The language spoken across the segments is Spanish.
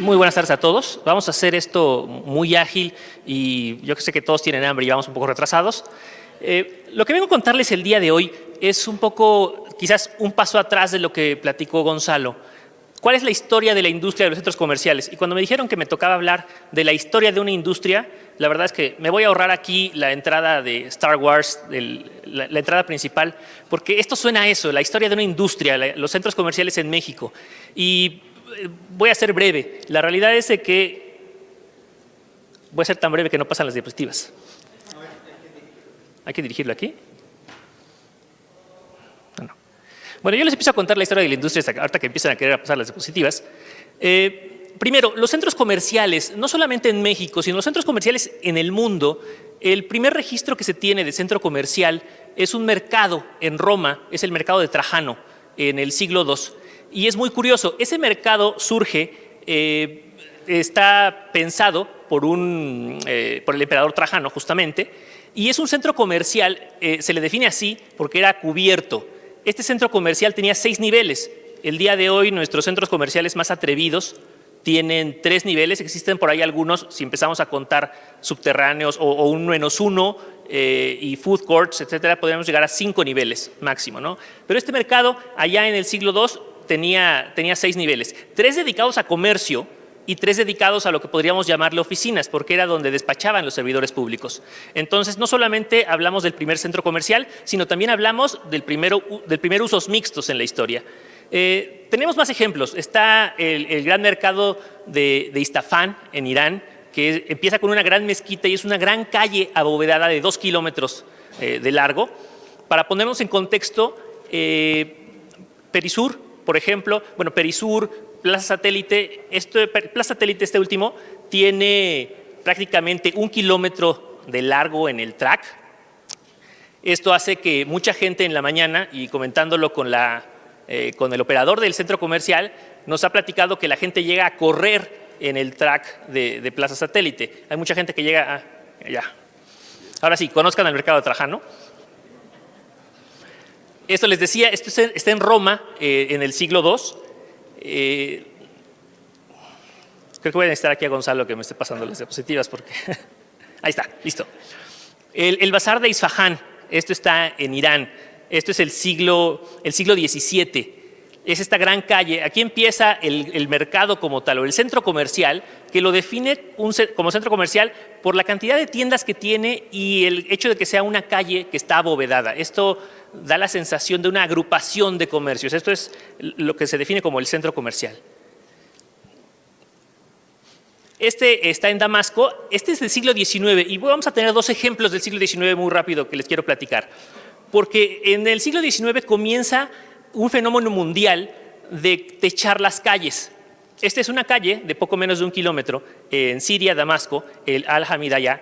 Muy buenas tardes a todos. Vamos a hacer esto muy ágil y yo sé que todos tienen hambre y vamos un poco retrasados. Lo que vengo a contarles el día de hoy es un poco, quizás un paso atrás de lo que platicó Gonzalo. ¿Cuál es la historia de la industria de los centros comerciales? Y cuando me dijeron que me tocaba hablar de la historia de una industria, la verdad es que me voy a ahorrar aquí la entrada de Star Wars, la entrada principal, porque esto suena a eso, la historia de una industria, los centros comerciales en México. Y voy a ser breve. La realidad es que voy a ser tan breve que no pasan las diapositivas. ¿Hay que dirigirlo aquí? No. Bueno, yo les empiezo a contar la historia de la industria ahorita que empiezan a querer pasar las diapositivas. Primero, los centros comerciales, no solamente en México, sino los centros comerciales en el mundo, el primer registro que se tiene de centro comercial es un mercado en Roma, es el mercado de Trajano, en el siglo II. Y es muy curioso, ese mercado surge, está pensado por el emperador Trajano justamente, y es un centro comercial, se le define así porque era cubierto. Este centro comercial tenía 6 niveles. El día de hoy nuestros centros comerciales más atrevidos tienen 3 niveles, existen por ahí algunos, si empezamos a contar subterráneos o un -1 y food courts, etcétera, podríamos llegar a 5 niveles máximo, ¿no? Pero este mercado allá en el siglo II tenía 6 niveles, 3 dedicados a comercio y 3 dedicados a lo que podríamos llamarle oficinas, porque era donde despachaban los servidores públicos. Entonces, no solamente hablamos del primer centro comercial, sino también hablamos del primer usos mixtos en la historia. Tenemos más ejemplos. Está el gran mercado de Istafán en Irán, que empieza con una gran mezquita y es una gran calle abovedada de 2 kilómetros de largo. Para ponernos en contexto, Perisur, por ejemplo, bueno, Perisur, Plaza Satélite, Plaza Satélite, este último, tiene prácticamente 1 kilómetro de largo en el track. Esto hace que mucha gente en la mañana, y comentándolo con el operador del centro comercial, nos ha platicado que la gente llega a correr en el track de Plaza Satélite. Hay mucha gente que llega allá. Ahora sí, conozcan el mercado de Trajano. Esto les decía, esto está en Roma en el siglo II. Creo que voy a necesitar aquí a Gonzalo que me esté pasando las diapositivas porque ahí está, listo. El bazar de Isfahán, esto está en Irán, esto es el siglo XVII. Es esta gran calle, aquí empieza el mercado como tal, o el centro comercial, que lo define como centro comercial por la cantidad de tiendas que tiene y el hecho de que sea una calle que está abovedada. Esto da la sensación de una agrupación de comercios. Esto es lo que se define como el centro comercial. Este está en Damasco, este es del siglo XIX y vamos a tener 2 ejemplos del siglo XIX muy rápido que les quiero platicar. Porque en el siglo XIX comienza un fenómeno mundial de techar las calles. Esta es una calle de poco menos de 1 kilómetro en Siria, Damasco, el Al-Hamidiyah,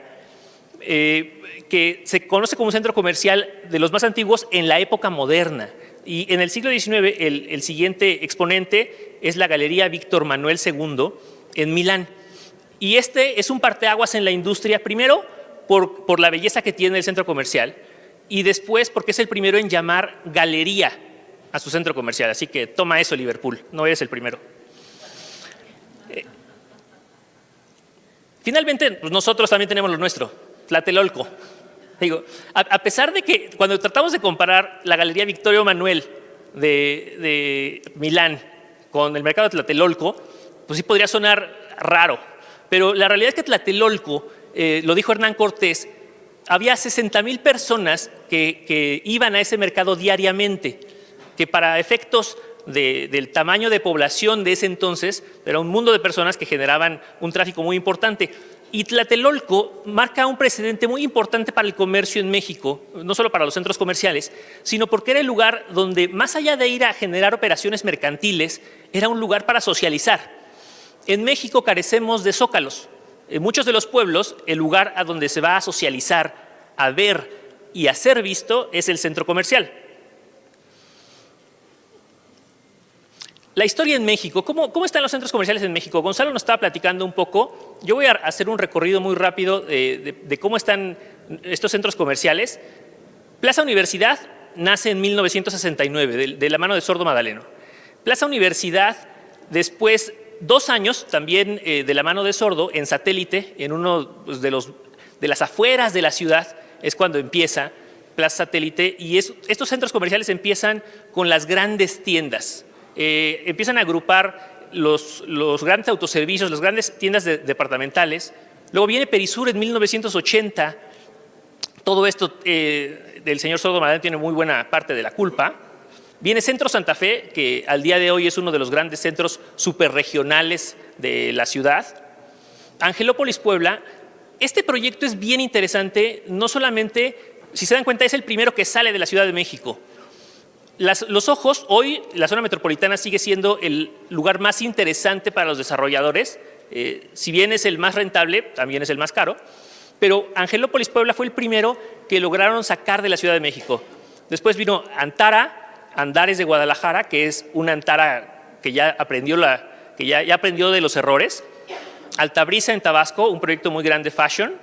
que se conoce como un centro comercial de los más antiguos en la época moderna. Y en el siglo XIX el siguiente exponente es la Galería Víctor Manuel II en Milán. Y este es un parteaguas en la industria, primero por la belleza que tiene el centro comercial y después porque es el primero en llamar galería a su centro comercial. Así que toma eso, Liverpool, no eres el primero. Finalmente, pues nosotros también tenemos lo nuestro, Tlatelolco. Digo, a pesar de que cuando tratamos de comparar la Galería Victorio Manuel de Milán con el mercado de Tlatelolco, pues sí podría sonar raro. Pero la realidad es que Tlatelolco, lo dijo Hernán Cortés, había 60,000 personas que iban a ese mercado diariamente, que para efectos del tamaño de población de ese entonces, era un mundo de personas que generaban un tráfico muy importante. Y Tlatelolco marca un precedente muy importante para el comercio en México, no solo para los centros comerciales, sino porque era el lugar donde, más allá de ir a generar operaciones mercantiles, era un lugar para socializar. En México carecemos de zócalos. En muchos de los pueblos, el lugar a donde se va a socializar, a ver y a ser visto es el centro comercial. La historia en México, ¿cómo están los centros comerciales en México? Gonzalo nos estaba platicando un poco. Yo voy a hacer un recorrido muy rápido de cómo están estos centros comerciales. Plaza Universidad nace en 1969, de la mano de Sordo Madaleno. Plaza Universidad después 2 años, también de la mano de Sordo, en satélite, en uno pues, de las afueras de la ciudad, es cuando empieza Plaza Satélite, y estos centros comerciales empiezan con las grandes tiendas. Empiezan a agrupar los grandes autoservicios, las grandes tiendas departamentales. Luego viene Perisur en 1980. Todo esto del señor Sordo Madán tiene muy buena parte de la culpa. Viene Centro Santa Fe, que al día de hoy es uno de los grandes centros superregionales de la ciudad. Angelópolis, Puebla. Este proyecto es bien interesante, no solamente, si se dan cuenta, es el primero que sale de la Ciudad de México. Los ojos, hoy la zona metropolitana sigue siendo el lugar más interesante para los desarrolladores. Si bien es el más rentable, también es el más caro. Pero Angelópolis, Puebla fue el primero que lograron sacar de la Ciudad de México. Después vino Antara, Andares de Guadalajara, que es una Antara que ya aprendió, ya aprendió de los errores. Altabrisa en Tabasco, un proyecto muy grande fashion,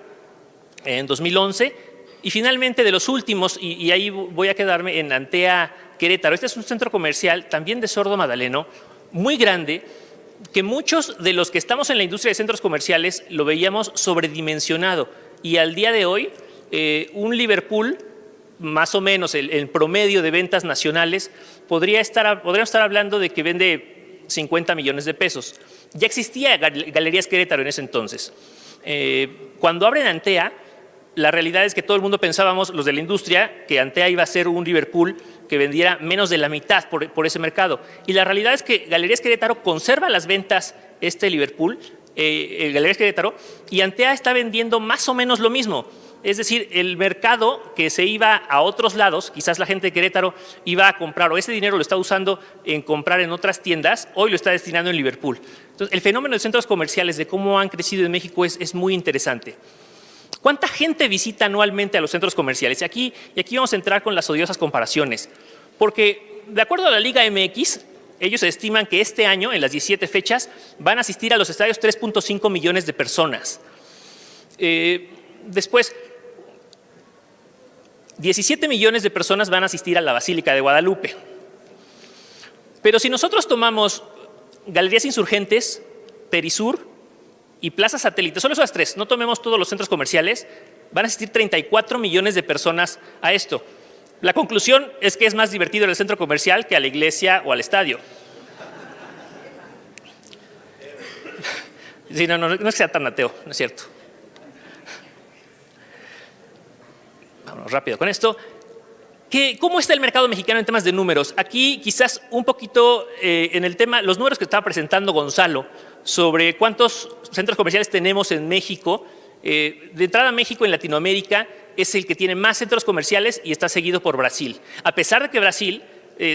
en 2011. Y finalmente de los últimos, y ahí voy a quedarme en Antea Querétaro. Este es un centro comercial también de Sordo Madaleno, muy grande, que muchos de los que estamos en la industria de centros comerciales lo veíamos sobredimensionado. Y al día de hoy, un Liverpool, más o menos el promedio de ventas nacionales, podríamos estar hablando de que vende 50 millones de pesos. Ya existía Galerías Querétaro en ese entonces. Cuando abren Antea, la realidad es que todo el mundo pensábamos, los de la industria, que Antea iba a ser un Liverpool que vendiera menos de la mitad por ese mercado. Y la realidad es que Galerías Querétaro conserva las ventas, Liverpool, Galerías Querétaro, y Antea está vendiendo más o menos lo mismo. Es decir, el mercado que se iba a otros lados, quizás la gente de Querétaro iba a comprar, o ese dinero lo está usando en comprar en otras tiendas, hoy lo está destinando en Liverpool. Entonces, el fenómeno de centros comerciales, de cómo han crecido en México, es muy interesante. ¿Cuánta gente visita anualmente a los centros comerciales? Y aquí vamos a entrar con las odiosas comparaciones, porque de acuerdo a la Liga MX, ellos estiman que este año, en las 17 fechas, van a asistir a los estadios 3.5 millones de personas. Después, 17 millones de personas van a asistir a la Basílica de Guadalupe. Pero si nosotros tomamos Galerías Insurgentes, Perisur y Plaza Satélite, solo esas tres, no tomemos todos los centros comerciales, van a asistir 34 millones de personas a esto. La conclusión es que es más divertido el centro comercial que a la iglesia o al estadio. Sí, no es que sea tan ateo, no es cierto. Vamos rápido con esto. ¿Cómo está el mercado mexicano en temas de números? Aquí quizás un poquito en el tema, los números que estaba presentando Gonzalo sobre cuántos centros comerciales tenemos en México. De entrada, México en Latinoamérica es el que tiene más centros comerciales y está seguido por Brasil. A pesar de que Brasil,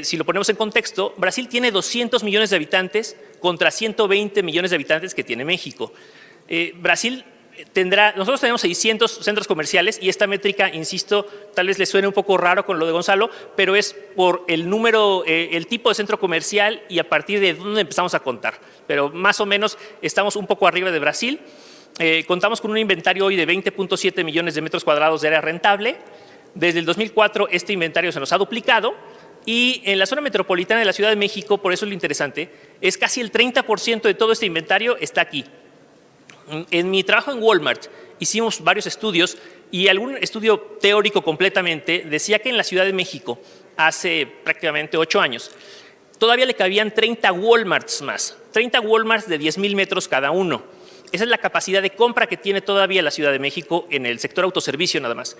si lo ponemos en contexto, Brasil tiene 200 millones de habitantes contra 120 millones de habitantes que tiene México. Brasil nosotros tenemos 600 centros comerciales y esta métrica, insisto, tal vez les suene un poco raro con lo de Gonzalo, pero es por el número, el tipo de centro comercial y a partir de dónde empezamos a contar. Pero más o menos estamos un poco arriba de Brasil. Contamos con un inventario hoy de 20.7 millones de metros cuadrados de área rentable. Desde el 2004 este inventario se nos ha duplicado y en la zona metropolitana de la Ciudad de México, por eso es lo interesante, es casi el 30% de todo este inventario está aquí. En mi trabajo en Walmart hicimos varios estudios y algún estudio teórico completamente decía que en la Ciudad de México hace prácticamente 8 años todavía le cabían 30 Walmarts más, 30 Walmarts de 10,000 metros cada uno. Esa es la capacidad de compra que tiene todavía la Ciudad de México en el sector autoservicio nada más.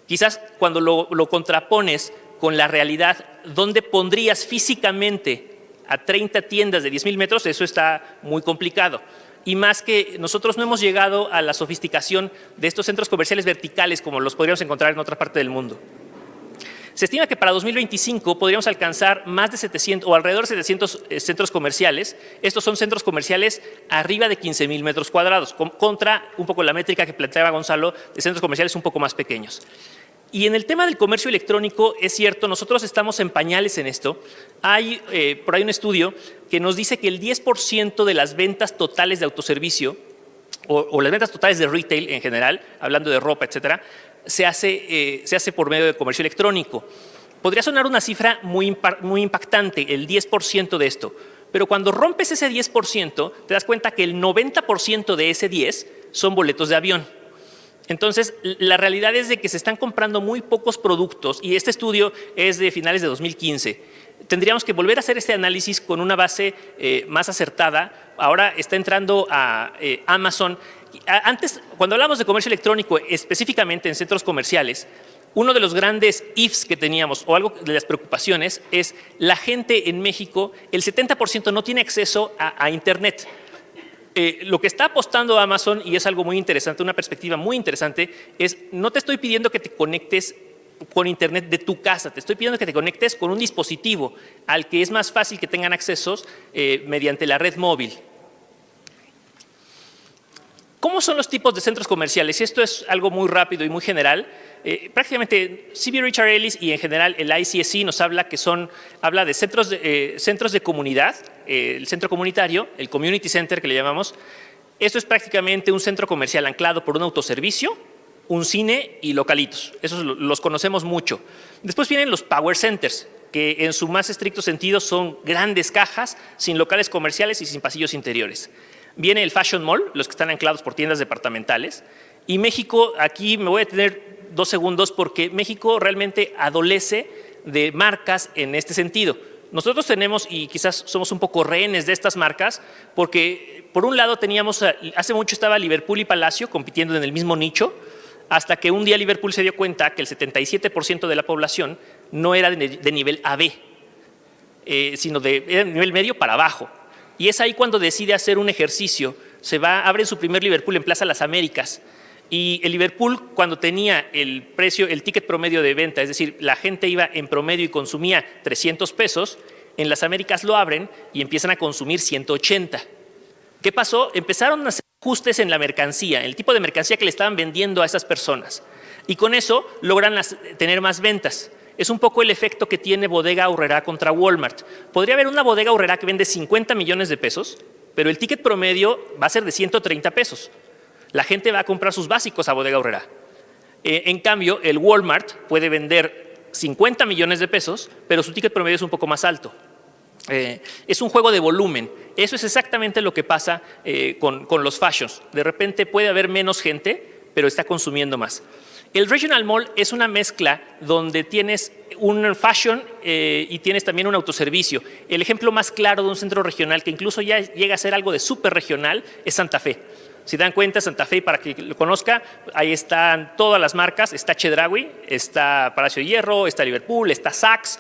Quizás cuando lo contrapones con la realidad, ¿dónde pondrías físicamente a 30 tiendas de 10,000 metros? Eso está muy complicado. Y más que nosotros no hemos llegado a la sofisticación de estos centros comerciales verticales como los podríamos encontrar en otra parte del mundo. Se estima que para 2025 podríamos alcanzar más de 700 o alrededor de 700 centros comerciales. Estos son centros comerciales arriba de 15,000 metros cuadrados, contra un poco la métrica que planteaba Gonzalo de centros comerciales un poco más pequeños. Y en el tema del comercio electrónico, es cierto, nosotros estamos en pañales en esto. Hay por ahí un estudio que nos dice que el 10% de las ventas totales de autoservicio o las ventas totales de retail en general, hablando de ropa, etcétera, se hace por medio de comercio electrónico. Podría sonar una cifra muy impactante, el 10% de esto, Pero cuando rompes ese 10%, te das cuenta que el 90% de ese 10 son boletos de avión. Entonces, la realidad es de que se están comprando muy pocos productos y este estudio es de finales de 2015. Tendríamos que volver a hacer este análisis con una base más acertada. Ahora está entrando a Amazon. Antes, cuando hablamos de comercio electrónico, específicamente en centros comerciales, uno de los grandes ifs que teníamos, o algo de las preocupaciones, es la gente en México, el 70% no tiene acceso a Internet. Lo que está apostando Amazon, y es algo muy interesante, una perspectiva muy interesante, es no te estoy pidiendo que te conectes con Internet de tu casa, te estoy pidiendo que te conectes con un dispositivo al que es más fácil que tengan accesos mediante la red móvil. ¿Cómo son los tipos de centros comerciales? Esto es algo muy rápido y muy general. Prácticamente CB Richard Ellis y en general el ICSC nos habla de centros de comunidad, el centro comunitario, el community center que le llamamos. Esto es prácticamente un centro comercial anclado por un autoservicio, un cine y localitos. Esos los conocemos mucho. Después vienen los power centers, que en su más estricto sentido son grandes cajas sin locales comerciales y sin pasillos interiores. Viene el fashion mall, los que están anclados por tiendas departamentales. Y México, aquí me voy a detener 2 segundos porque México realmente adolece de marcas en este sentido. Nosotros tenemos, y quizás somos un poco rehenes de estas marcas, porque por un lado teníamos, hace mucho estaba Liverpool y Palacio compitiendo en el mismo nicho, hasta que un día Liverpool se dio cuenta que el 77% de la población no era de nivel AB, sino era de nivel medio para abajo. Y es ahí cuando decide hacer un ejercicio. Abre su primer Liverpool en Plaza Las Américas. Y el Liverpool, cuando tenía el ticket promedio de venta, es decir, la gente iba en promedio y consumía 300 pesos, en Las Américas lo abren y empiezan a consumir 180. ¿Qué pasó? Empezaron a hacer ajustes en la mercancía, en el tipo de mercancía que le estaban vendiendo a esas personas. Y con eso logran tener más ventas. Es un poco el efecto que tiene Bodega Aurrerá contra Walmart. Podría haber una Bodega Aurrerá que vende 50 millones de pesos, pero el ticket promedio va a ser de 130 pesos. La gente va a comprar sus básicos a Bodega Aurrerá. En cambio, el Walmart puede vender 50 millones de pesos, pero su ticket promedio es un poco más alto. Es un juego de volumen. Eso es exactamente lo que pasa con los fashions. De repente puede haber menos gente, pero está consumiendo más. El Regional Mall es una mezcla donde tienes un fashion y tienes también un autoservicio. El ejemplo más claro de un centro regional que incluso ya llega a ser algo de súper regional es Santa Fe. Si dan cuenta, Santa Fe, para que lo conozca, ahí están todas las marcas. Está Chedraui, está Palacio de Hierro, está Liverpool, está Saks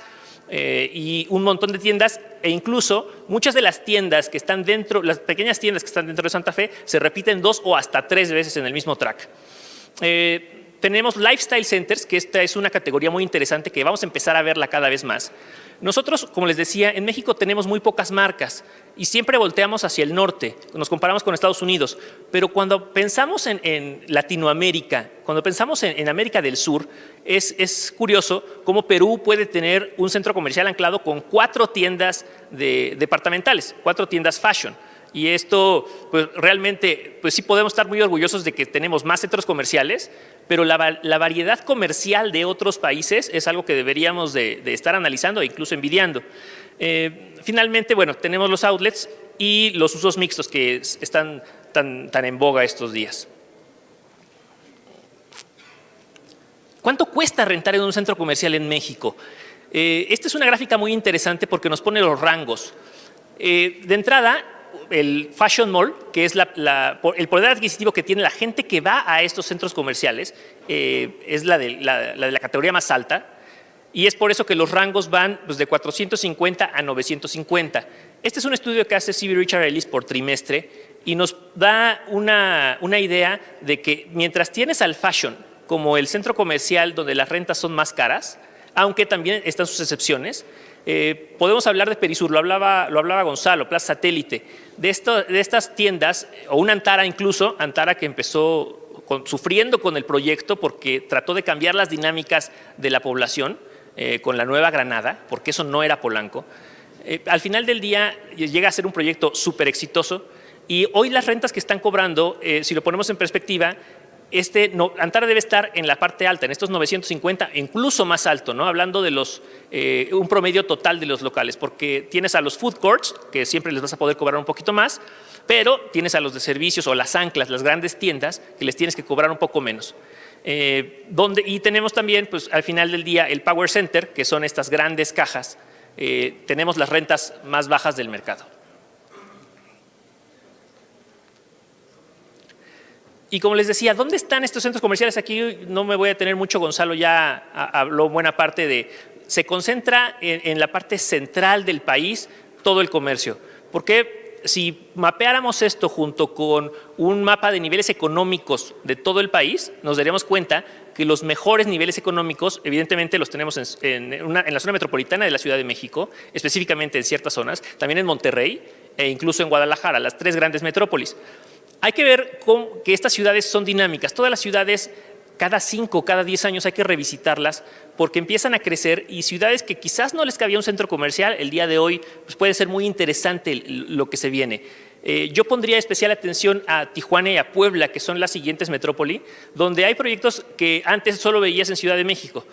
y un montón de tiendas. E incluso muchas de las tiendas que están dentro, las pequeñas tiendas que están dentro de Santa Fe, se repiten 2 o hasta 3 veces en el mismo track. Tenemos lifestyle centers, que esta es una categoría muy interesante que vamos a empezar a verla cada vez más. Nosotros, como les decía, en México tenemos muy pocas marcas y siempre volteamos hacia el norte, nos comparamos con Estados Unidos, pero cuando pensamos en Latinoamérica, cuando pensamos en América del Sur, es curioso cómo Perú puede tener un centro comercial anclado con 4 tiendas departamentales, 4 tiendas fashion. Y esto, pues realmente, pues sí podemos estar muy orgullosos de que tenemos más centros comerciales, pero la variedad comercial de otros países es algo que deberíamos de estar analizando e incluso envidiando. Finalmente, bueno, tenemos los outlets y los usos mixtos que están tan en boga estos días. ¿Cuánto cuesta rentar en un centro comercial en México? Esta es una gráfica muy interesante porque nos pone los rangos. De entrada, el Fashion Mall, que es el poder adquisitivo que tiene la gente que va a estos centros comerciales, es la de la categoría más alta, y es por eso que los rangos van pues, de 450 a 950. Este es un estudio que hace CB Richard Ellis por trimestre y nos da una idea de que mientras tienes al fashion como el centro comercial donde las rentas son más caras, aunque también están sus excepciones, podemos hablar de Perisur, lo hablaba Gonzalo, Plaza Satélite, de estas tiendas, o una Antara incluso, Antara que empezó sufriendo con el proyecto porque trató de cambiar las dinámicas de la población con la Nueva Granada, porque eso no era Polanco. Al final del día llega a ser un proyecto súper exitoso y hoy las rentas que están cobrando, si lo ponemos en perspectiva, Antara debe estar en la parte alta, en estos 950, incluso más alto, ¿no? Hablando de un promedio total de los locales, porque tienes a los food courts, que siempre les vas a poder cobrar un poquito más, pero tienes a los de servicios o las anclas, las grandes tiendas, que les tienes que cobrar un poco menos. Y tenemos también, pues, al final del día, el Power Center, que son estas grandes cajas. Tenemos las rentas más bajas del mercado. Y como les decía, ¿dónde están estos centros comerciales? Aquí no me voy a detener mucho, Gonzalo ya habló buena parte de… Se concentra en la parte central del país todo el comercio. Porque si mapeáramos esto junto con un mapa de niveles económicos de todo el país, nos daríamos cuenta que los mejores niveles económicos, evidentemente, los tenemos en la zona metropolitana de la Ciudad de México, específicamente en ciertas zonas, también en Monterrey e incluso en Guadalajara, las 3 grandes metrópolis. Hay que ver que estas ciudades son dinámicas. Todas las ciudades, cada 5, cada 10 años hay que revisitarlas porque empiezan a crecer y ciudades que quizás no les cabía un centro comercial, el día de hoy pues puede ser muy interesante lo que se viene. Yo pondría especial atención a Tijuana y a Puebla, que son las siguientes metrópoli, donde hay proyectos que antes solo veías en Ciudad de México.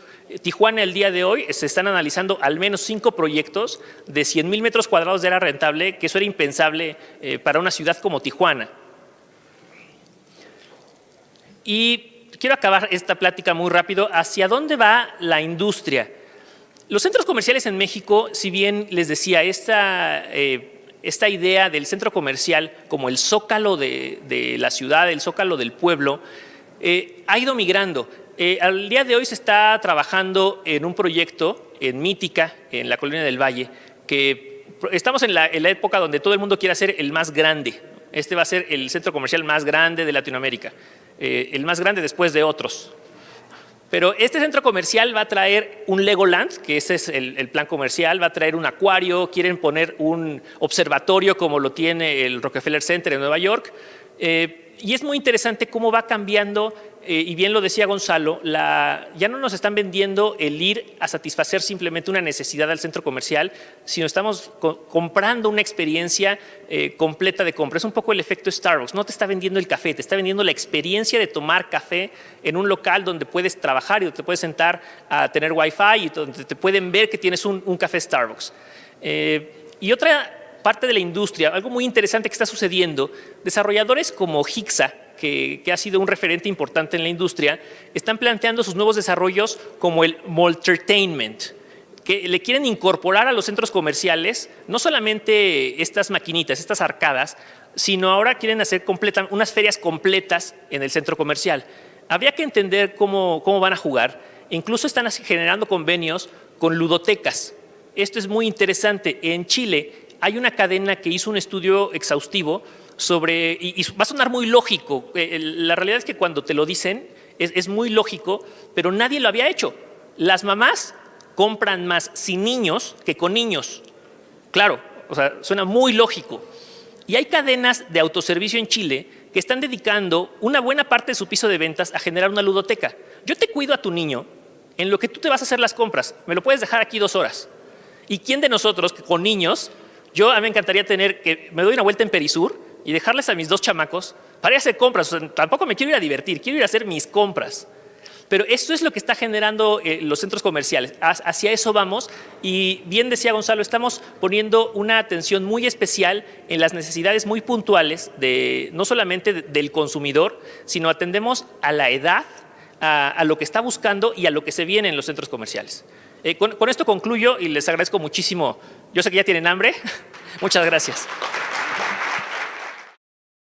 Tijuana, el día de hoy, se están analizando al menos 5 proyectos de 100,000 metros cuadrados de área rentable, que eso era impensable para una ciudad como Tijuana. Y quiero acabar esta plática muy rápido. ¿Hacia dónde va la industria? Los centros comerciales en México, si bien les decía, esta idea del centro comercial como el zócalo de la ciudad, el zócalo del pueblo, ha ido migrando. Al día de hoy se está trabajando en un proyecto en Mítica, en la Colonia del Valle, que estamos en la época donde todo el mundo quiere hacer el más grande. Este va a ser el centro comercial más grande de Latinoamérica. El más grande después de otros. Pero este centro comercial va a traer un Legoland, que ese es el plan comercial, va a traer un acuario, quieren poner un observatorio como lo tiene el Rockefeller Center en Nueva York. Y es muy interesante cómo va cambiando, y bien lo decía Gonzalo, ya no nos están vendiendo el ir a satisfacer simplemente una necesidad al centro comercial, sino estamos comprando una experiencia completa de compra. Es un poco el efecto Starbucks, no te está vendiendo el café, te está vendiendo la experiencia de tomar café en un local donde puedes trabajar y donde te puedes sentar a tener Wi-Fi y donde te pueden ver que tienes un café Starbucks. Y otra parte de la industria, algo muy interesante que está sucediendo, desarrolladores como Hixa, que ha sido un referente importante en la industria, están planteando sus nuevos desarrollos como el Maltertainment, que le quieren incorporar a los centros comerciales no solamente estas maquinitas, estas arcadas, sino ahora quieren hacer unas ferias completas en el centro comercial. Habría que entender cómo van a jugar. Incluso están generando convenios con ludotecas. Esto es muy interesante. En Chile hay una cadena que hizo un estudio exhaustivo sobre, y va a sonar muy lógico, la realidad es que cuando te lo dicen es muy lógico, pero nadie lo había hecho. Las mamás compran más sin niños que con niños. Claro, o sea, suena muy lógico. Y hay cadenas de autoservicio en Chile que están dedicando una buena parte de su piso de ventas a generar una ludoteca. Yo te cuido a tu niño en lo que tú te vas a hacer las compras. Me lo puedes dejar aquí 2 horas. ¿Y quién de nosotros que con niños, a mí me encantaría me doy una vuelta en Perisur y dejarles a mis 2 chamacos para ir a hacer compras? O sea, tampoco me quiero ir a divertir, quiero ir a hacer mis compras. Pero esto es lo que está generando los centros comerciales. Hacia eso vamos. Y bien decía Gonzalo, estamos poniendo una atención muy especial en las necesidades muy puntuales, no solamente del consumidor, sino atendemos a la edad, a lo que está buscando y a lo que se viene en los centros comerciales. Con esto concluyo y les agradezco muchísimo. Yo sé que ya tienen hambre. Muchas gracias.